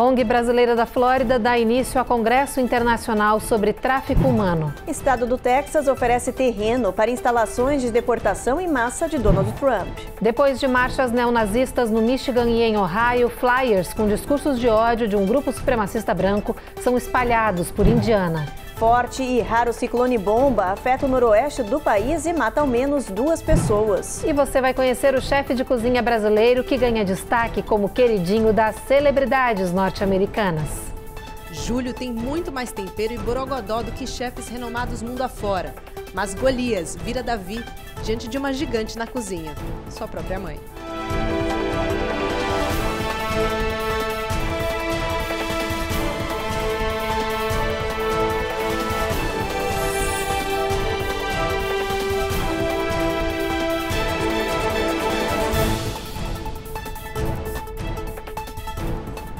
ONG brasileira da Flórida dá início a Congresso Internacional sobre Tráfico Humano. Estado do Texas oferece terreno para instalações de deportação em massa de Donald Trump. Depois de marchas neonazistas no Michigan e em Ohio, flyers com discursos de ódio de um grupo supremacista branco são espalhados por Indiana. Forte e raro ciclone bomba afeta o noroeste do país e mata ao menos 2 pessoas. E você vai conhecer o chefe de cozinha brasileiro que ganha destaque como queridinho das celebridades norte-americanas. Júlio tem muito mais tempero e borogodó do que chefes renomados mundo afora. Mas Golias vira Davi diante de uma gigante na cozinha, sua própria mãe.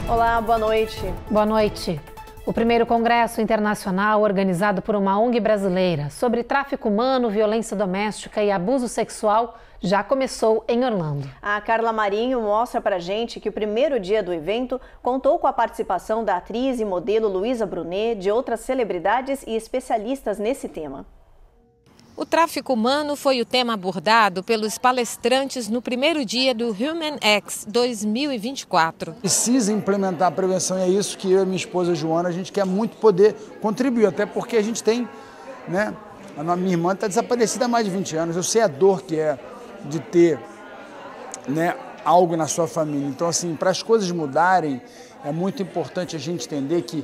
Olá, boa noite. Boa noite. O primeiro Congresso Internacional, organizado por uma ONG brasileira, sobre tráfico humano, violência doméstica e abuso sexual, já começou em Orlando. A Carla Marinho mostra pra gente que o primeiro dia do evento contou com a participação da atriz e modelo Luísa Brunet, de outras celebridades e especialistas nesse tema. O tráfico humano foi o tema abordado pelos palestrantes no primeiro dia do Human X 2024. Precisa implementar a prevenção e é isso que eu e minha esposa Joana, a gente quer muito poder contribuir, até porque a gente tem, né, a minha irmã está desaparecida há mais de 20 anos, eu sei a dor que é de ter, né, algo na sua família. Então, assim, para as coisas mudarem, é muito importante a gente entender que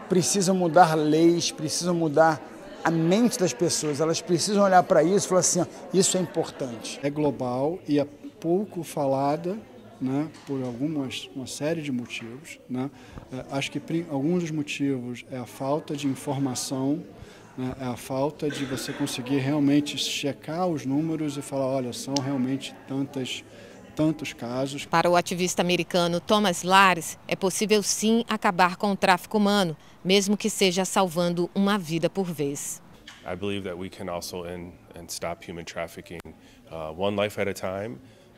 precisa mudar leis, precisa mudar a mente das pessoas, elas precisam olhar para isso e falar assim, ó, isso é importante. É global e é pouco falada, né, por uma série de motivos, né? Acho que alguns dos motivos é a falta de informação, né, é a falta de você conseguir realmente checar os números e falar, olha, são realmente tantos casos. Para o ativista americano Thomas Lares, é possível sim acabar com o tráfico humano, mesmo que seja salvando uma vida por vez. I believe that we can also end and stop human trafficking one life at a time,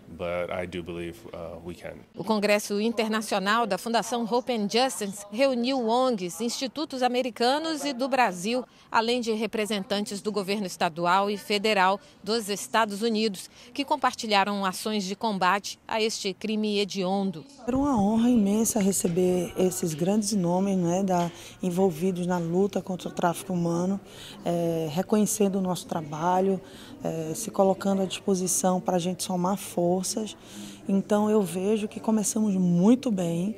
but I do believe we can. O Congresso Internacional da Fundação Hope and Justice reuniu ONGs, institutos americanos e do Brasil, além de representantes do governo estadual e federal dos Estados Unidos, que compartilharam ações de combate a este crime hediondo. Era uma honra imensa receber esses grandes nomes, né, envolvidos na luta contra o tráfico humano, reconhecendo o nosso trabalho, se colocando à disposição para a gente somar forças. Então eu vejo que começamos muito bem,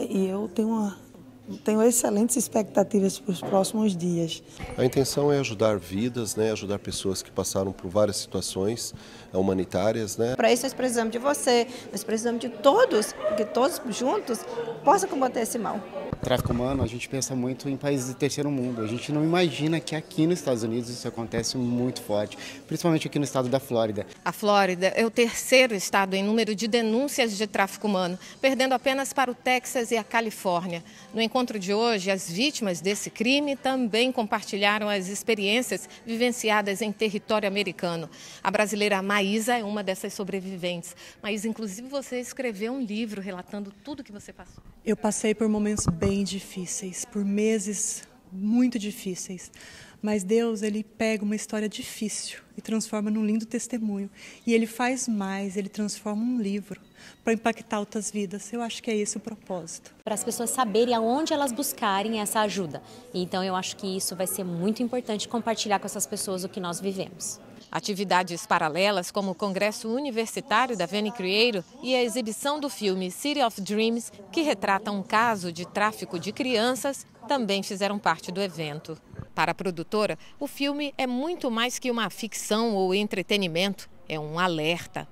e eu tenho excelentes expectativas para os próximos dias. A intenção é ajudar vidas, né, ajudar pessoas que passaram por várias situações humanitárias, né? Para isso nós precisamos de você, nós precisamos de todos, que todos juntos possam combater esse mal. Tráfico humano, a gente pensa muito em países de terceiro mundo. A gente não imagina que aqui nos Estados Unidos isso acontece muito forte, principalmente aqui no estado da Flórida. A Flórida é o terceiro estado em número de denúncias de tráfico humano, perdendo apenas para o Texas e a Califórnia. No encontro de hoje, as vítimas desse crime também compartilharam as experiências vivenciadas em território americano. A brasileira Maísa é uma dessas sobreviventes. Maísa, inclusive você escreveu um livro relatando tudo que você passou. Eu passei por momentos bem difíceis, por meses muito difíceis. Mas Deus, Ele pega uma história difícil e transforma num lindo testemunho. E Ele faz mais, Ele transforma um livro para impactar outras vidas. Eu acho que é esse o propósito. Para as pessoas saberem aonde elas buscarem essa ajuda. Então eu acho que isso vai ser muito importante compartilhar com essas pessoas o que nós vivemos. Atividades paralelas como o Congresso Universitário da Veni Creator e a exibição do filme City of Dreams, que retrata um caso de tráfico de crianças, também fizeram parte do evento. Para a produtora, o filme é muito mais que uma ficção ou entretenimento, é um alerta.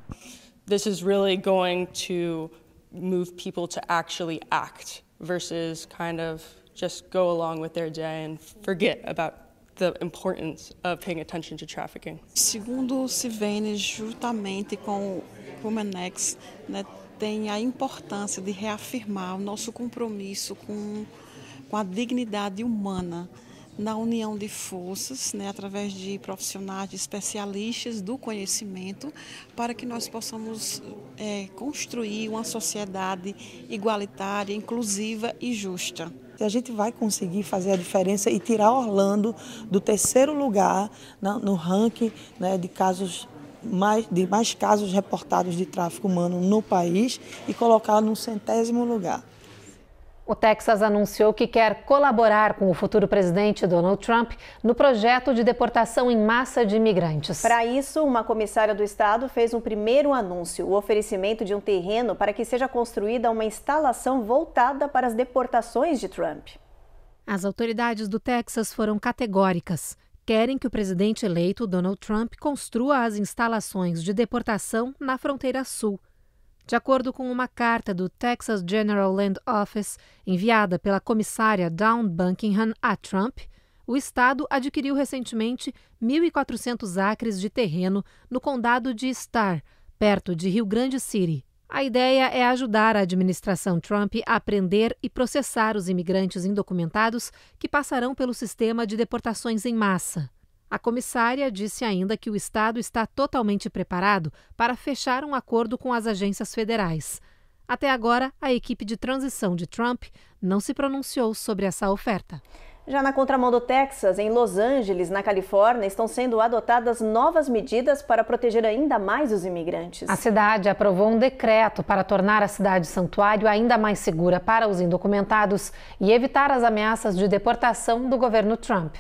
This is really going to move people to actually act versus kind of just go along with their day and forget about the importance of paying attention to trafficking. Segundo o Civene, juntamente com o Human X, né, tem a importância de reafirmar o nosso compromisso com a dignidade humana, na união de forças, né, através de profissionais, de especialistas do conhecimento, para que nós possamos construir uma sociedade igualitária, inclusiva e justa. A gente vai conseguir fazer a diferença e tirar Orlando do 3º lugar no ranking, né, de mais casos reportados de tráfico humano no país e colocar no 100º lugar. O Texas anunciou que quer colaborar com o futuro presidente Donald Trump no projeto de deportação em massa de imigrantes. Para isso, uma comissária do estado fez um primeiro anúncio, o oferecimento de um terreno para que seja construída uma instalação voltada para as deportações de Trump. As autoridades do Texas foram categóricas. Querem que o presidente eleito, Donald Trump, construa as instalações de deportação na fronteira sul. De acordo com uma carta do Texas General Land Office, enviada pela comissária Dawn Buckingham a Trump, o estado adquiriu recentemente 1.400 acres de terreno no condado de Starr, perto de Rio Grande City. A ideia é ajudar a administração Trump a prender e processar os imigrantes indocumentados que passarão pelo sistema de deportações em massa. A comissária disse ainda que o estado está totalmente preparado para fechar um acordo com as agências federais. Até agora, a equipe de transição de Trump não se pronunciou sobre essa oferta. Já na contramão do Texas, em Los Angeles, na Califórnia, estão sendo adotadas novas medidas para proteger ainda mais os imigrantes. A cidade aprovou um decreto para tornar a cidade santuário ainda mais segura para os indocumentados e evitar as ameaças de deportação do governo Trump.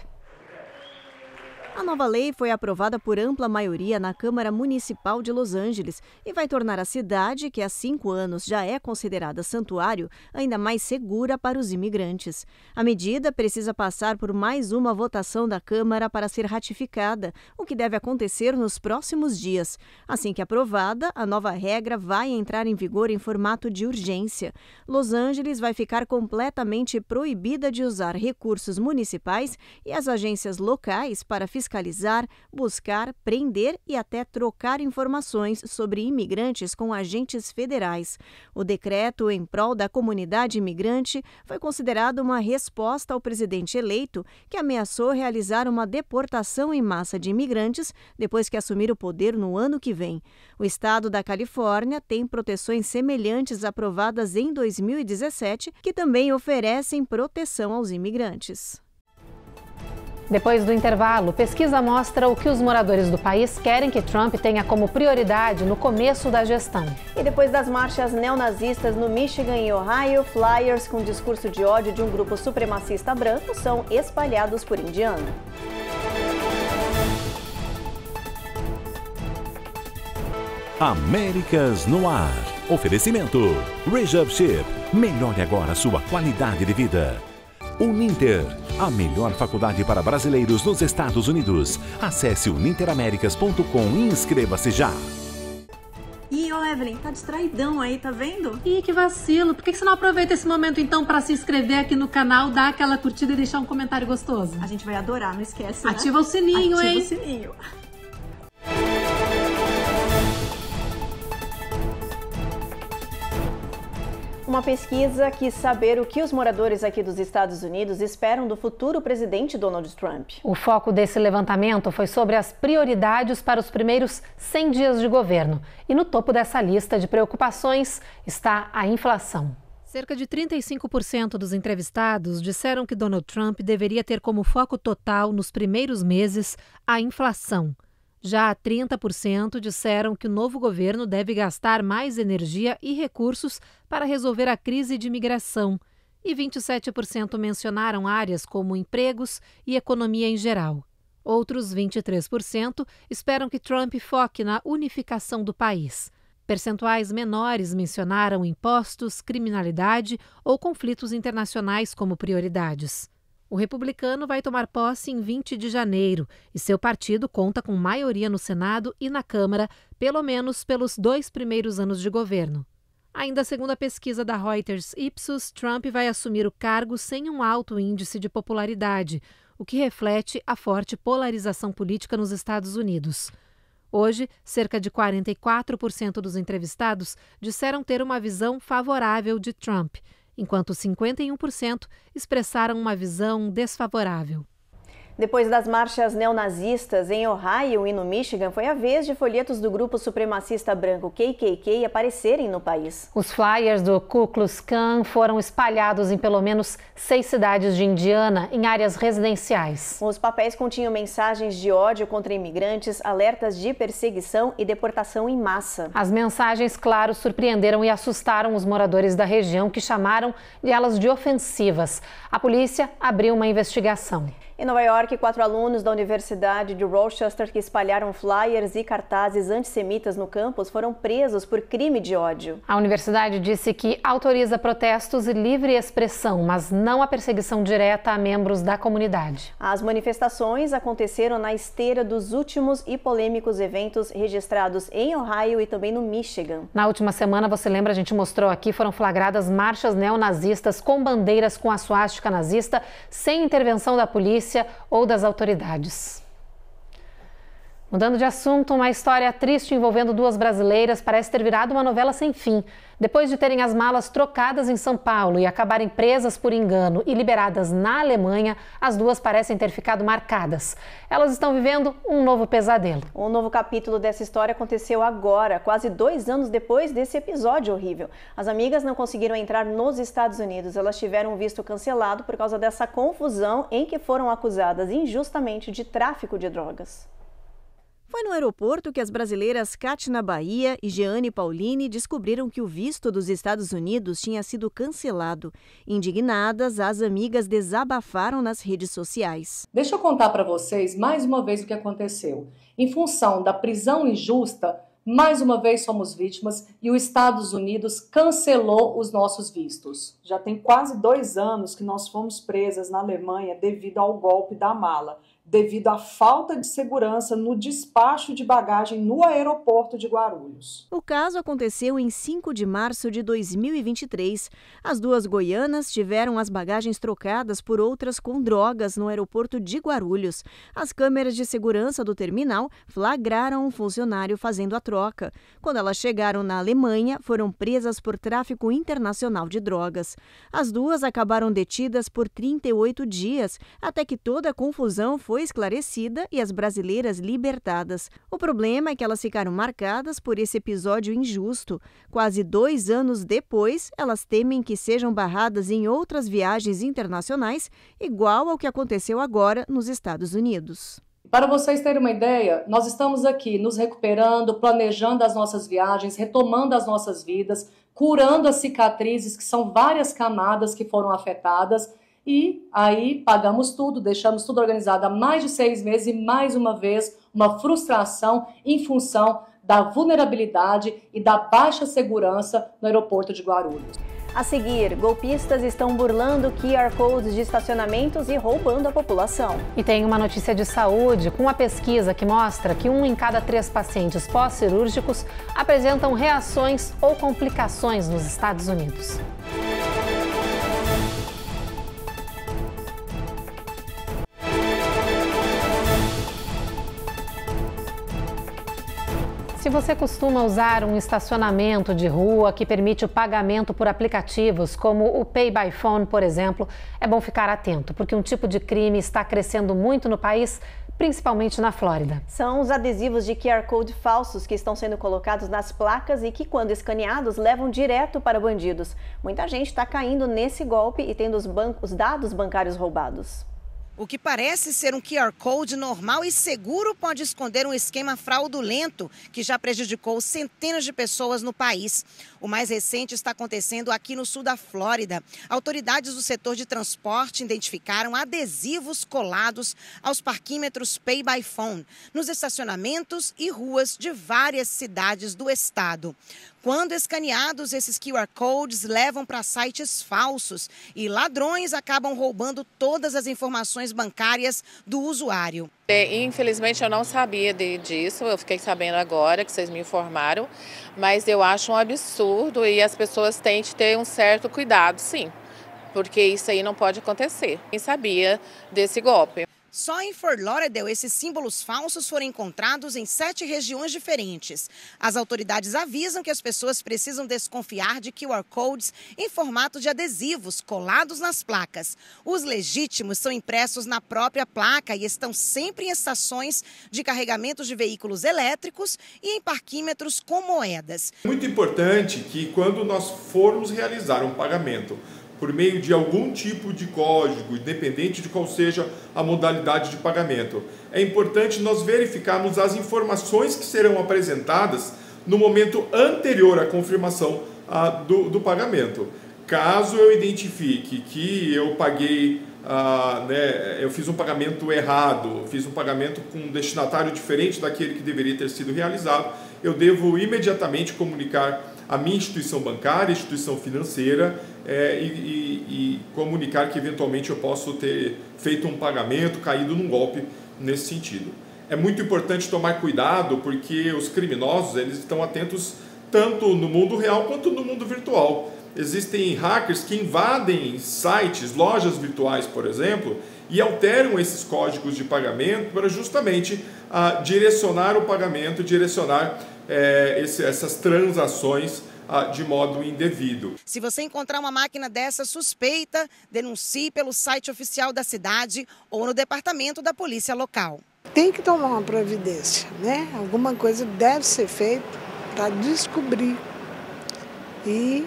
A nova lei foi aprovada por ampla maioria na Câmara Municipal de Los Angeles e vai tornar a cidade, que há 5 anos já é considerada santuário, ainda mais segura para os imigrantes. A medida precisa passar por mais uma votação da Câmara para ser ratificada, o que deve acontecer nos próximos dias. Assim que aprovada, a nova regra vai entrar em vigor em formato de urgência. Los Angeles vai ficar completamente proibida de usar recursos municipais e as agências locais para fiscalizar, buscar, prender e até trocar informações sobre imigrantes com agentes federais. O decreto em prol da comunidade imigrante foi considerado uma resposta ao presidente eleito, que ameaçou realizar uma deportação em massa de imigrantes depois que assumir o poder no ano que vem. O estado da Califórnia tem proteções semelhantes aprovadas em 2017, que também oferecem proteção aos imigrantes. Depois do intervalo, pesquisa mostra o que os moradores do país querem que Trump tenha como prioridade no começo da gestão. E depois das marchas neonazistas no Michigan e Ohio, flyers com discurso de ódio de um grupo supremacista branco são espalhados por Indiana. Américas no ar. Oferecimento. Rejab Chip. Melhore agora a sua qualidade de vida. Uninter, a melhor faculdade para brasileiros nos Estados Unidos. Acesse uninteraméricas.com e inscreva-se já. Ih, ô Evelyn, tá distraidão aí, tá vendo? Ih, que vacilo. Por que você não aproveita esse momento então para se inscrever aqui no canal, dar aquela curtida e deixar um comentário gostoso? A gente vai adorar, não esquece, né? Ativa o sininho, hein? Ativa o sininho. Uma pesquisa quis saber o que os moradores aqui dos Estados Unidos esperam do futuro presidente Donald Trump. O foco desse levantamento foi sobre as prioridades para os primeiros 100 dias de governo. E no topo dessa lista de preocupações está a inflação. Cerca de 35% dos entrevistados disseram que Donald Trump deveria ter como foco total nos primeiros meses a inflação. Já 30% disseram que o novo governo deve gastar mais energia e recursos para resolver a crise de imigração. E 27% mencionaram áreas como empregos e economia em geral. Outros 23% esperam que Trump foque na unificação do país. Percentuais menores mencionaram impostos, criminalidade ou conflitos internacionais como prioridades. O republicano vai tomar posse em 20 de janeiro e seu partido conta com maioria no Senado e na Câmara, pelo menos pelos 2 primeiros anos de governo. Ainda segundo a pesquisa da Reuters Ipsos, Trump vai assumir o cargo sem um alto índice de popularidade, o que reflete a forte polarização política nos Estados Unidos. Hoje, cerca de 44% dos entrevistados disseram ter uma visão favorável de Trump, enquanto 51% expressaram uma visão desfavorável. Depois das marchas neonazistas em Ohio e no Michigan, foi a vez de folhetos do grupo supremacista branco KKK aparecerem no país. Os flyers do Ku Klux Klan foram espalhados em pelo menos 6 cidades de Indiana, em áreas residenciais. Os papéis continham mensagens de ódio contra imigrantes, alertas de perseguição e deportação em massa. As mensagens, claro, surpreenderam e assustaram os moradores da região, que chamaram elas de ofensivas. A polícia abriu uma investigação. Em Nova York, 4 alunos da Universidade de Rochester que espalharam flyers e cartazes antissemitas no campus foram presos por crime de ódio. A universidade disse que autoriza protestos e livre expressão, mas não a perseguição direta a membros da comunidade. As manifestações aconteceram na esteira dos últimos e polêmicos eventos registrados em Ohio e também no Michigan. Na última semana, você lembra, a gente mostrou aqui, foram flagradas marchas neonazistas com bandeiras com a suástica nazista, sem intervenção da polícia ou das autoridades. Mudando de assunto, uma história triste envolvendo 2 brasileiras parece ter virado uma novela sem fim. Depois de terem as malas trocadas em São Paulo e acabarem presas por engano e liberadas na Alemanha, as 2 parecem ter ficado marcadas. Elas estão vivendo um novo pesadelo. Um novo capítulo dessa história aconteceu agora, quase 2 anos depois desse episódio horrível. As amigas não conseguiram entrar nos Estados Unidos. Elas tiveram o visto cancelado por causa dessa confusão em que foram acusadas injustamente de tráfico de drogas. Foi no aeroporto que as brasileiras Kátina Bahia e Jeane Paulini descobriram que o visto dos Estados Unidos tinha sido cancelado. Indignadas, as amigas desabafaram nas redes sociais. Deixa eu contar para vocês mais uma vez o que aconteceu. Em função da prisão injusta, mais uma vez somos vítimas e os Estados Unidos cancelou os nossos vistos. Já tem quase 2 anos que nós fomos presas na Alemanha devido ao golpe da mala, devido à falta de segurança no despacho de bagagem no aeroporto de Guarulhos. O caso aconteceu em 5 de março de 2023. As 2 goianas tiveram as bagagens trocadas por outras com drogas no aeroporto de Guarulhos. As câmeras de segurança do terminal flagraram um funcionário fazendo a troca. Quando elas chegaram na Alemanha, foram presas por tráfico internacional de drogas. As 2 acabaram detidas por 38 dias, até que toda a confusão foi esclarecida e as brasileiras libertadas. O problema é que elas ficaram marcadas por esse episódio injusto. Quase 2 anos depois, elas temem que sejam barradas em outras viagens internacionais, igual ao que aconteceu agora nos Estados Unidos. Para vocês terem uma ideia, nós estamos aqui nos recuperando, planejando as nossas viagens, retomando as nossas vidas, curando as cicatrizes, que são várias camadas que foram afetadas. E aí pagamos tudo, deixamos tudo organizado há mais de 6 meses e mais uma vez uma frustração em função da vulnerabilidade e da baixa segurança no aeroporto de Guarulhos. A seguir, golpistas estão burlando QR Codes de estacionamentos e roubando a população. E tem uma notícia de saúde, com uma pesquisa que mostra que 1 em cada 3 pacientes pós-cirúrgicos apresentam reações ou complicações nos Estados Unidos. Se você costuma usar um estacionamento de rua que permite o pagamento por aplicativos, como o Pay by Phone, por exemplo, é bom ficar atento, porque um tipo de crime está crescendo muito no país, principalmente na Flórida. São os adesivos de QR Code falsos que estão sendo colocados nas placas e que, quando escaneados, levam direto para bandidos. Muita gente está caindo nesse golpe e tendo os dados bancários roubados. O que parece ser um QR Code normal e seguro pode esconder um esquema fraudulento que já prejudicou centenas de pessoas no país. O mais recente está acontecendo aqui no sul da Flórida. Autoridades do setor de transporte identificaram adesivos colados aos parquímetros Pay by Phone, nos estacionamentos e ruas de várias cidades do estado. Quando escaneados, esses QR Codes levam para sites falsos e ladrões acabam roubando todas as informações bancárias do usuário. Infelizmente eu não sabia disso, eu fiquei sabendo agora que vocês me informaram, mas eu acho um absurdo e as pessoas têm que ter um certo cuidado, sim, porque isso aí não pode acontecer. Nem sabia desse golpe. Só em Fort Lauderdale, esses símbolos falsos foram encontrados em 7 regiões diferentes. As autoridades avisam que as pessoas precisam desconfiar de QR Codes em formato de adesivos colados nas placas. Os legítimos são impressos na própria placa e estão sempre em estações de carregamento de veículos elétricos e em parquímetros com moedas. Muito importante que quando nós formos realizar um pagamento por meio de algum tipo de código, independente de qual seja a modalidade de pagamento, é importante nós verificarmos as informações que serão apresentadas no momento anterior à confirmação do pagamento. Caso eu identifique que eu paguei, eu fiz um pagamento errado, fiz um pagamento com um destinatário diferente daquele que deveria ter sido realizado, eu devo imediatamente comunicar a minha instituição bancária, instituição financeira, e comunicar que eventualmente eu posso ter feito um pagamento, caído num golpe nesse sentido. É muito importante tomar cuidado porque os criminosos eles estão atentos tanto no mundo real quanto no mundo virtual. Existem hackers que invadem sites, lojas virtuais, por exemplo, e alteram esses códigos de pagamento para justamente direcionar o pagamento, direcionar essas transações de modo indevido. Se você encontrar uma máquina dessa suspeita, denuncie pelo site oficial da cidade ou no departamento da polícia local. Tem que tomar uma providência, né? Alguma coisa deve ser feita para descobrir e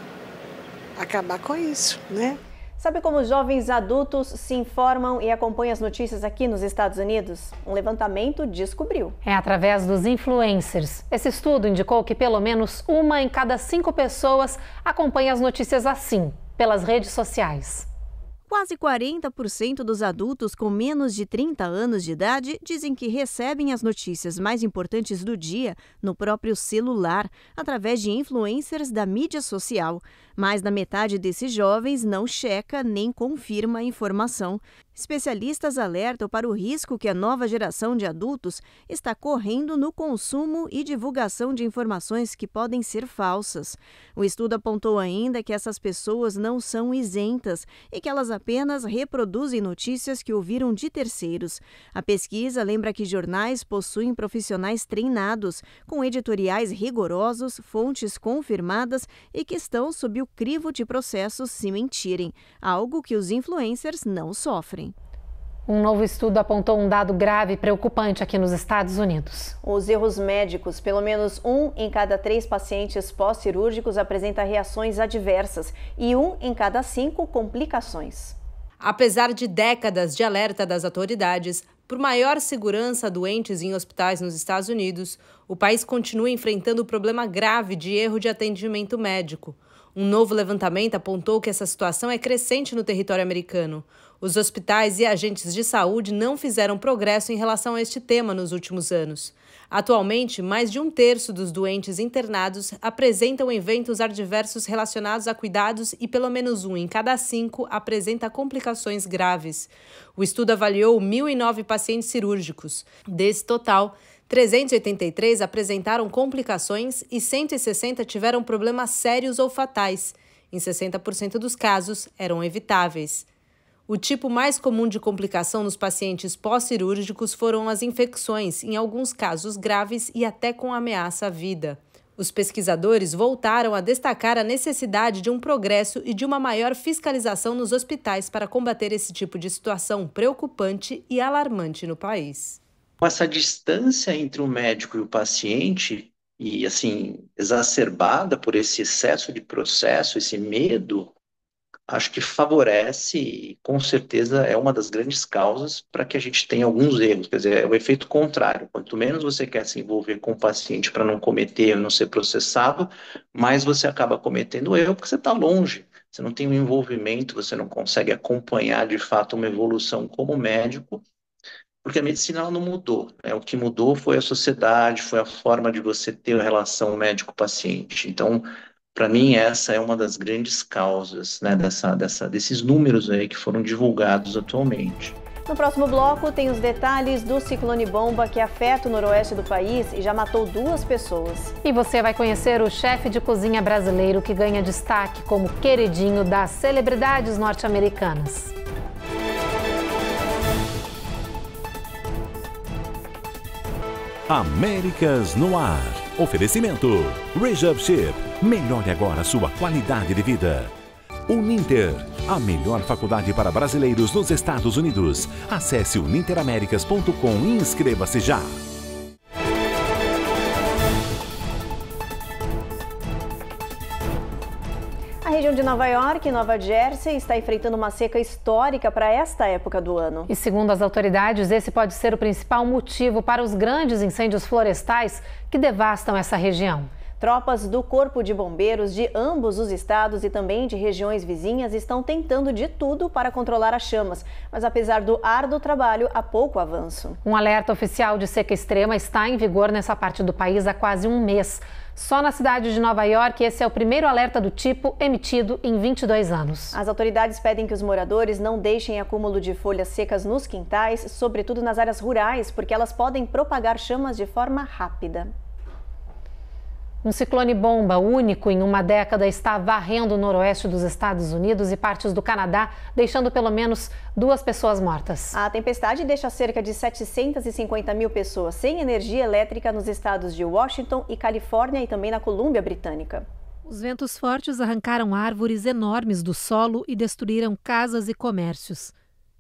acabar com isso, né? Sabe como os jovens adultos se informam e acompanham as notícias aqui nos Estados Unidos? Um levantamento descobriu. É através dos influencers. Esse estudo indicou que pelo menos 1 em cada 5 pessoas acompanha as notícias assim, pelas redes sociais. Quase 40% dos adultos com menos de 30 anos de idade dizem que recebem as notícias mais importantes do dia no próprio celular, através de influencers da mídia social. Mais da metade desses jovens não checa nem confirma a informação. Especialistas alertam para o risco que a nova geração de adultos está correndo no consumo e divulgação de informações que podem ser falsas. O estudo apontou ainda que essas pessoas não são isentas e que elas apenas reproduzem notícias que ouviram de terceiros. A pesquisa lembra que jornais possuem profissionais treinados, com editoriais rigorosos, fontes confirmadas e que estão sob o crivo de processos se mentirem, algo que os influencers não sofrem. Um novo estudo apontou um dado grave e preocupante aqui nos Estados Unidos. Os erros médicos, pelo menos 1 em cada 3 pacientes pós-cirúrgicos apresenta reações adversas e 1 em cada 5 complicações. Apesar de décadas de alerta das autoridades por maior segurança a doentes em hospitais nos Estados Unidos, o país continua enfrentando o problema grave de erro de atendimento médico. Um novo levantamento apontou que essa situação é crescente no território americano. Os hospitais e agentes de saúde não fizeram progresso em relação a este tema nos últimos anos. Atualmente, mais de 1/3 dos doentes internados apresentam eventos adversos relacionados a cuidados e pelo menos 1 em cada 5 apresenta complicações graves. O estudo avaliou 1.009 pacientes cirúrgicos. Desse total, 383 apresentaram complicações e 160 tiveram problemas sérios ou fatais. Em 60% dos casos, eram evitáveis. O tipo mais comum de complicação nos pacientes pós-cirúrgicos foram as infecções, em alguns casos graves e até com ameaça à vida. Os pesquisadores voltaram a destacar a necessidade de um progresso e de uma maior fiscalização nos hospitais para combater esse tipo de situação preocupante e alarmante no país. Essa distância entre o médico e o paciente, e assim, exacerbada por esse excesso de processo, esse medo, acho que favorece e com certeza é uma das grandes causas para que a gente tenha alguns erros. Quer dizer, é o efeito contrário. Quanto menos você quer se envolver com o paciente para não cometer, não ser processado, mais você acaba cometendo erro porque você está longe. Você não tem um envolvimento, você não consegue acompanhar de fato uma evolução como médico, porque a medicina ela não mudou. O que mudou foi a sociedade, foi a forma de você ter a relação médico-paciente. Então, para mim, essa é uma das grandes causas, né, desses números aí que foram divulgados atualmente. No próximo bloco, tem os detalhes do ciclone bomba que afeta o noroeste do país e já matou 2 pessoas. E você vai conhecer o chefe de cozinha brasileiro que ganha destaque como queridinho das celebridades norte-americanas. Américas no Ar. Oferecimento Rejab Ship. Melhore agora a sua qualidade de vida. Uninter, a melhor faculdade para brasileiros nos Estados Unidos. Acesse uninteraméricas.com e inscreva-se já. A região de Nova York e Nova Jersey está enfrentando uma seca histórica para esta época do ano. E segundo as autoridades, esse pode ser o principal motivo para os grandes incêndios florestais que devastam essa região. Tropas do Corpo de Bombeiros de ambos os estados e também de regiões vizinhas estão tentando de tudo para controlar as chamas, mas apesar do árduo trabalho, há pouco avanço. Um alerta oficial de seca extrema está em vigor nessa parte do país há quase um mês. Só na cidade de Nova York, esse é o primeiro alerta do tipo emitido em 22 anos. As autoridades pedem que os moradores não deixem acúmulo de folhas secas nos quintais, sobretudo nas áreas rurais, porque elas podem propagar chamas de forma rápida. Um ciclone bomba único em uma década está varrendo o noroeste dos Estados Unidos e partes do Canadá, deixando pelo menos 2 pessoas mortas. A tempestade deixa cerca de 750 mil pessoas sem energia elétrica nos estados de Washington e Califórnia e também na Colômbia Britânica. Os ventos fortes arrancaram árvores enormes do solo e destruíram casas e comércios.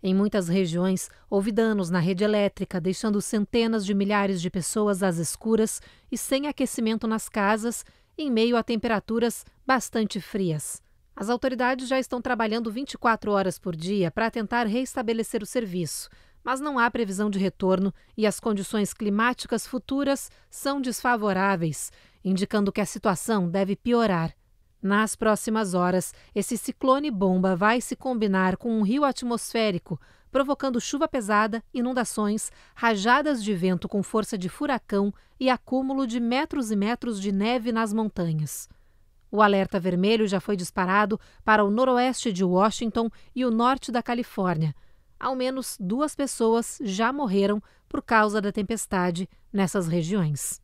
Em muitas regiões, houve danos na rede elétrica, deixando centenas de milhares de pessoas às escuras e sem aquecimento nas casas, em meio a temperaturas bastante frias. As autoridades já estão trabalhando 24 horas por dia para tentar reestabelecer o serviço, mas não há previsão de retorno e as condições climáticas futuras são desfavoráveis, indicando que a situação deve piorar. Nas próximas horas, esse ciclone bomba vai se combinar com um rio atmosférico, provocando chuva pesada, inundações, rajadas de vento com força de furacão e acúmulo de metros e metros de neve nas montanhas. O alerta vermelho já foi disparado para o noroeste de Washington e o norte da Califórnia. Ao menos 2 pessoas já morreram por causa da tempestade nessas regiões.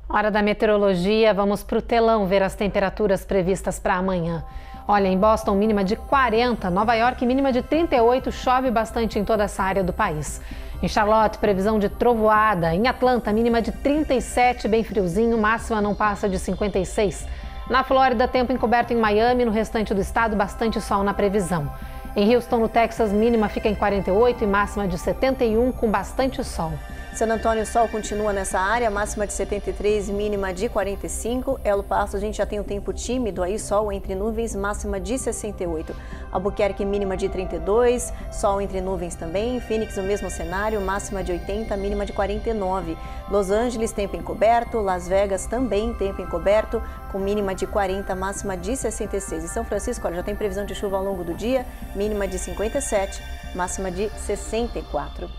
Hora da meteorologia, vamos para o telão ver as temperaturas previstas para amanhã. Olha, em Boston, mínima de 40, Nova York, mínima de 38, chove bastante em toda essa área do país. Em Charlotte, previsão de trovoada. Em Atlanta, mínima de 37, bem friozinho, máxima não passa de 56. Na Flórida, tempo encoberto em Miami, no restante do estado, bastante sol na previsão. Em Houston, no Texas, mínima fica em 48 e máxima de 71, com bastante sol. San Antônio, o sol continua nessa área, máxima de 73, mínima de 45. El Paso, a gente já tem um tempo tímido aí, sol entre nuvens, máxima de 68. Albuquerque, mínima de 32, sol entre nuvens também. Phoenix, o mesmo cenário, máxima de 80, mínima de 49. Los Angeles, tempo encoberto. Las Vegas, também tempo encoberto, com mínima de 40, máxima de 66. E São Francisco, olha, já tem previsão de chuva ao longo do dia, mínima de 57, máxima de 64.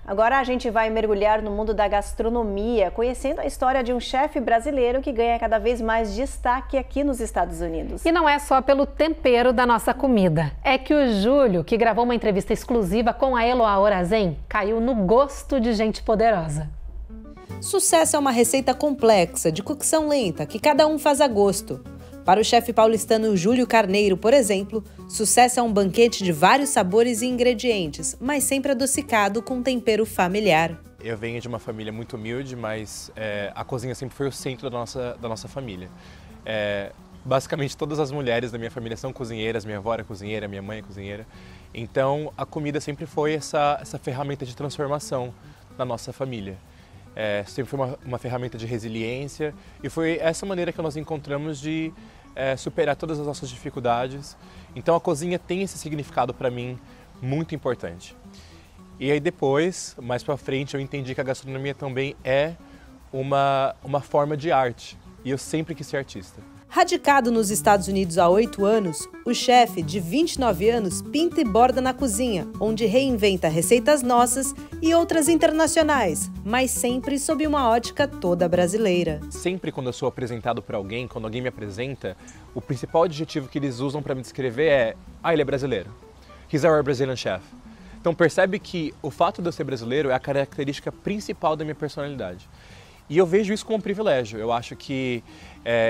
Agora a gente vai mergulhar no mundo da gastronomia, conhecendo a história de um chefe brasileiro que ganha cada vez mais destaque aqui nos Estados Unidos. E não é só pelo tempero da nossa comida. É que o Júlio, que gravou uma entrevista exclusiva com a Eloá Orazen, caiu no gosto de gente poderosa. Sucesso é uma receita complexa, de cocção lenta, que cada um faz a gosto. Para o chefe paulistano Júlio Carneiro, por exemplo, sucesso é um banquete de vários sabores e ingredientes, mas sempre adocicado com um tempero familiar. Eu venho de uma família muito humilde, mas a cozinha sempre foi o centro da nossa família. Basicamente todas as mulheres da minha família são cozinheiras, minha avó é cozinheira, minha mãe é cozinheira. Então a comida sempre foi essa ferramenta de transformação na nossa família. Sempre foi uma ferramenta de resiliência e foi essa maneira que nós encontramos de superar todas as nossas dificuldades. Então a cozinha tem esse significado para mim muito importante. E aí depois, mais para frente, eu entendi que a gastronomia também é uma forma de arte e eu sempre quis ser artista. Radicado nos Estados Unidos há 8 anos, o chefe, de 29 anos, pinta e borda na cozinha, onde reinventa receitas nossas e outras internacionais, mas sempre sob uma ótica toda brasileira. Sempre quando eu sou apresentado por alguém, quando alguém me apresenta, o principal adjetivo que eles usam para me descrever é ele é brasileiro. He's our Brazilian chef. Então percebe que o fato de eu ser brasileiro é a característica principal da minha personalidade. E eu vejo isso como um privilégio. Eu acho que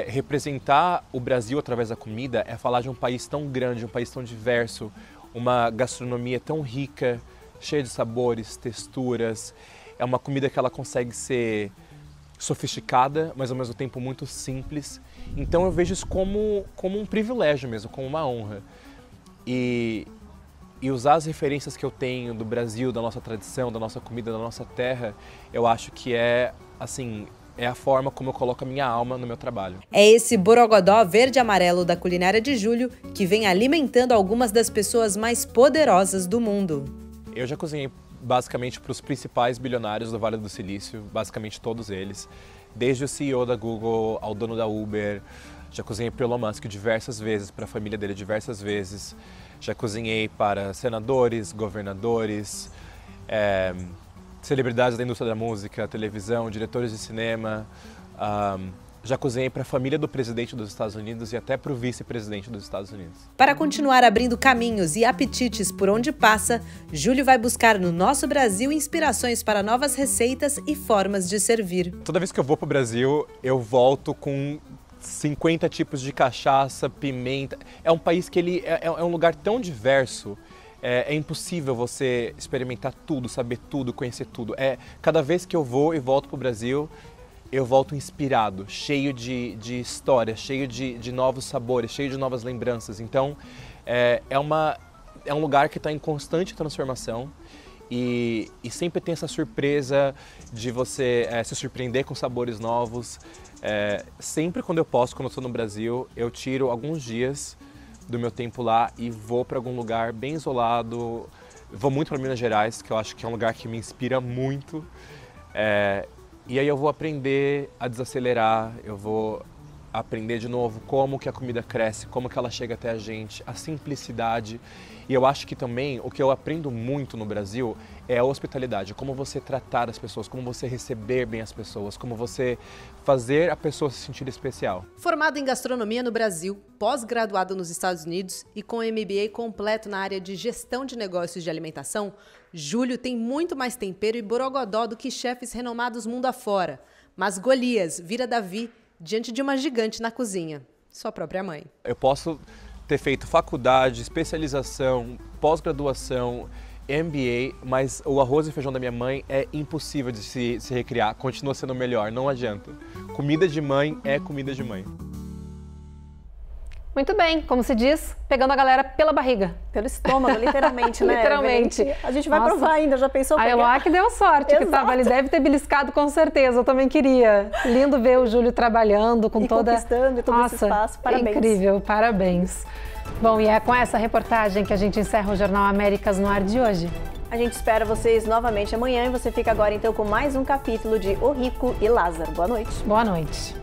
representar o Brasil através da comida é falar de um país tão grande, um país tão diverso, uma gastronomia tão rica, cheia de sabores, texturas. É uma comida que ela consegue ser sofisticada, mas ao mesmo tempo muito simples. Então eu vejo isso como um privilégio mesmo, como uma honra. E usar as referências que eu tenho do Brasil, da nossa tradição, da nossa comida, da nossa terra, eu acho que é a forma como eu coloco a minha alma no meu trabalho. É esse borogodó verde e amarelo da culinária de Júlio que vem alimentando algumas das pessoas mais poderosas do mundo. Eu já cozinhei basicamente para os principais bilionários do Vale do Silício, basicamente todos eles. Desde o CEO da Google ao dono da Uber. Já cozinhei para o Elon Musk diversas vezes, para a família dele diversas vezes. Já cozinhei para senadores, governadores, celebridades da indústria da música, televisão, diretores de cinema. Já cozinhei para a família do presidente dos Estados Unidos e até para o vice-presidente dos Estados Unidos. Para continuar abrindo caminhos e apetites por onde passa, Júlio vai buscar no nosso Brasil inspirações para novas receitas e formas de servir. Toda vez que eu vou para o Brasil, eu volto com 50 tipos de cachaça, pimenta. É um país que ele é um lugar tão diverso. É impossível você experimentar tudo, saber tudo, conhecer tudo. Cada vez que eu vou e volto para o Brasil, eu volto inspirado, cheio de história, cheio de novos sabores, cheio de novas lembranças. Então, é um lugar que está em constante transformação e sempre tem essa surpresa de você se surpreender com sabores novos. Sempre quando eu posso, quando eu estou no Brasil, eu tiro alguns dias do meu tempo lá e vou para algum lugar bem isolado. Vou muito para Minas Gerais, que eu acho que é um lugar que me inspira muito. E aí eu vou aprender a desacelerar, eu vou aprender de novo como que a comida cresce, como que ela chega até a gente, a simplicidade. E eu acho que também o que eu aprendo muito no Brasil é a hospitalidade, como você tratar as pessoas, como você receber bem as pessoas, como você fazer a pessoa se sentir especial. Formado em gastronomia no Brasil, pós-graduado nos Estados Unidos e com MBA completo na área de gestão de negócios de alimentação, Júlio tem muito mais tempero e borogodó do que chefes renomados mundo afora. Mas Golias vira Davi diante de uma gigante na cozinha, sua própria mãe. Eu posso ter feito faculdade, especialização, pós-graduação, MBA, mas o arroz e feijão da minha mãe é impossível de se recriar, continua sendo melhor, não adianta. Comida de mãe é comida de mãe. Muito bem, como se diz, pegando a galera pela barriga. Pelo estômago, literalmente, né? Literalmente. A gente vai provar ainda, já pensou pegar? A Eloá que deu sorte, que tava ali, deve ter beliscado com certeza, eu também queria. Lindo ver o Júlio trabalhando com toda... conquistando todo esse espaço, parabéns. Incrível, parabéns. Bom, e é com essa reportagem que a gente encerra o Jornal Américas no ar de hoje. A gente espera vocês novamente amanhã e você fica agora então com mais um capítulo de O Rico e Lázaro. Boa noite. Boa noite.